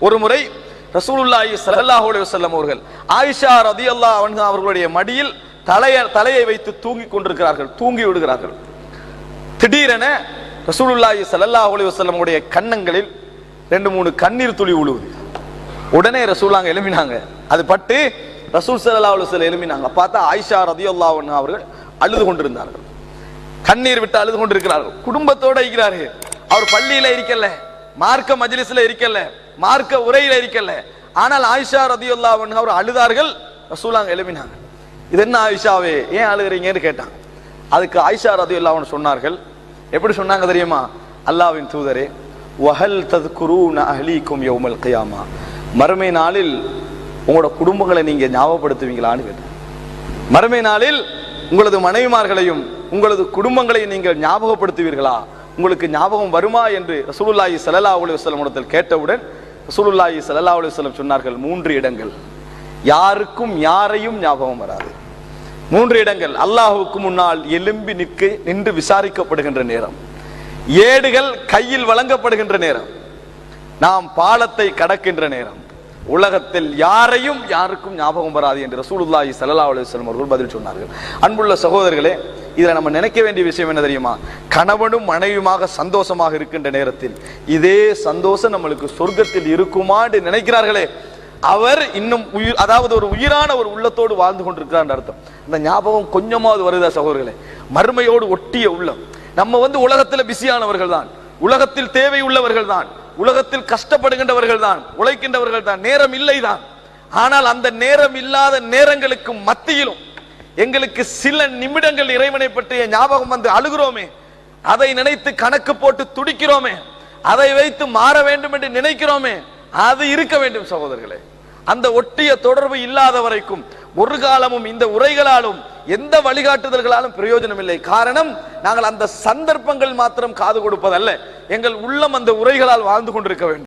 ஒரு முறை ரசூலுல்லாஹி ஸல்லல்லாஹு அலைஹி வஸல்லம் அவர்கள் ஆயிஷா ரலியல்லாஹு அன்ஹா அவர்களுடைய மடியில் தலையை வைத்து தூங்கிக் கொண்டிருக்கிறார்கள், தூங்கி விடுகிறார்கள். திடீரென ரசூலுல்லாஹி ஸல்லல்லாஹு அலைஹி வஸல்லம் உடைய கன்னங்களில் 2-3 கண்ணீர் துளி விழுவுது. உடனே ரசூலுல்லாஹ் எழும்பினாங்க. அது பட்டு ரசூல் ஸல்லல்லாஹு அலைஹி வஸல்லம் எழும்பினாங்க. பார்த்தா ஆயிஷா ரலியல்லாஹு அன்ஹா அவர்கள் அழுது கொண்டிருந்தார்கள், கண்ணீர் விட்டு அழுது கொண்டிருக்கிறார்கள். குடும்பத்தோட இருக்கிறார்கள். அவர் பள்ளியில இருக்கல, மார்க்க மஜ்லிஸ்ல இருக்கல, மார்க்க உரையில இருக்கல. ஆனால் ஆயிஷா ரலியல்லாஹு அன்ஹா அவர் அழுதார்கள். ரசூலுல்லாஹ் எழும்பினாங்க. இது என்ன ஆயிஷாவே, ஏன் அழுகிறீங்கன்னு கேட்டாங்க. அதுக்கு ஆயிஷா ரலியல்லாஹு அன்ஹா சொன்னார்கள். எப்படி சொன்னாங்க தெரியுமா? அல்லாஹ்வின் தூதரே, வஹல் தذ்குரூன அஹ்லீக்கும் யௌமல் கியாமா, மறுமை நாளில் உங்களோட குடும்பங்களை நீங்க ஞாபகப்படுத்துவீங்களான்னு கேட்டாங்க. மறுமை நாளில் உங்களது மனைவிமார்களையும் உங்களது குடும்பங்களையும் நீங்கள் ஞாபகப்படுத்துவீர்களா, உங்களுக்கு ஞாபகம் வருமா என்று ரசூலுல்லாஹி ஸல்லல்லாஹு அலைஹி வஸல்லம் இடத்தில் கேட்டவுடன் ரசூலுல்லாஹி ஸல்லல்லாஹு அலைஹி வஸல்லம் சொன்னார்கள், 3 இடங்கள் யாருக்கும் யாரையும் ஞாபகம் வராது. 3 இடங்கள் அல்லாஹ்வுக்கு முன்னால் எழும்பி நின்று விசாரிக்கப்படுகின்ற நேரம், ஏடுகள் கையில் வழங்கப்படுகின்ற நேரம், நாம் பாலத்தை கடக்கின்ற நேரம். உலகத்தில் யாரையும் யாருக்கும் ஞாபகம் வராது என்று ரசூலுல்லாஹி ஸல்லல்லாஹு அலைஹி வஸல்லம் அவர்கள் பதில் சொன்னார்கள். அன்புள்ள சகோதரர்களே, இதுல நம்ம நினைக்க வேண்டிய விஷயம் என்ன தெரியுமா? கணவனும் மனைவியுமாக சந்தோஷமாக இருக்கின்ற நேரத்தில் இதே சந்தோஷம் நம்மளுக்கு சொர்க்கத்தில் இருக்குமான்னு நினைக்கிறார்களே, அவர் இன்னும் அதாவது ஒரு உயிரான ஒரு உள்ளத்தோடு வாழ்ந்து கொண்டிருக்கிறார் அர்த்தம். இந்த ஞாபகம் கொஞ்சமாவது வருதா சகோதரர்களே? மறுமையோடு ஒட்டிய உள்ளம். நம்ம உலகத்தில் பிஸியானவர்கள் தான், உலகத்தில் தேவை உள்ளவர்கள் தான், உலகத்தில் கஷ்டப்படுகின்றவர்கள் தான், உழைக்கின்றவர்கள் தான், நேரம் இல்லை தான். ஆனால் அந்த நேரம் இல்லாத நேரங்களுக்கு மத்தியிலும் எங்களுக்கு சில நிமிடங்கள் இறைவனை பற்றிய ஞாபகம் வந்து அழுகிறோமே, அதை நினைத்து கணக்கு போட்டு துடிக்கிறோமே, அதை வைத்து மாற வேண்டும் என்று நினைக்கிறோமே, அது இருக்க வேண்டும் சகோதரர்களே. அந்த ஒட்டிய தொடர்பு இல்லாத வரைக்கும் ஒரு காலமும் இந்த உரைகளாலும் எந்த வழிகாட்டுதல்களாலும் பிரயோஜனம் இல்லை. காரணம், நாங்கள் அந்த சந்தர்ப்பங்கள் மாத்திரம் காது கொடுப்பதல்ல, எங்கள் உள்ளம் அந்த உரைகளால் வாழ்ந்து கொண்டிருக்க வேண்டும்.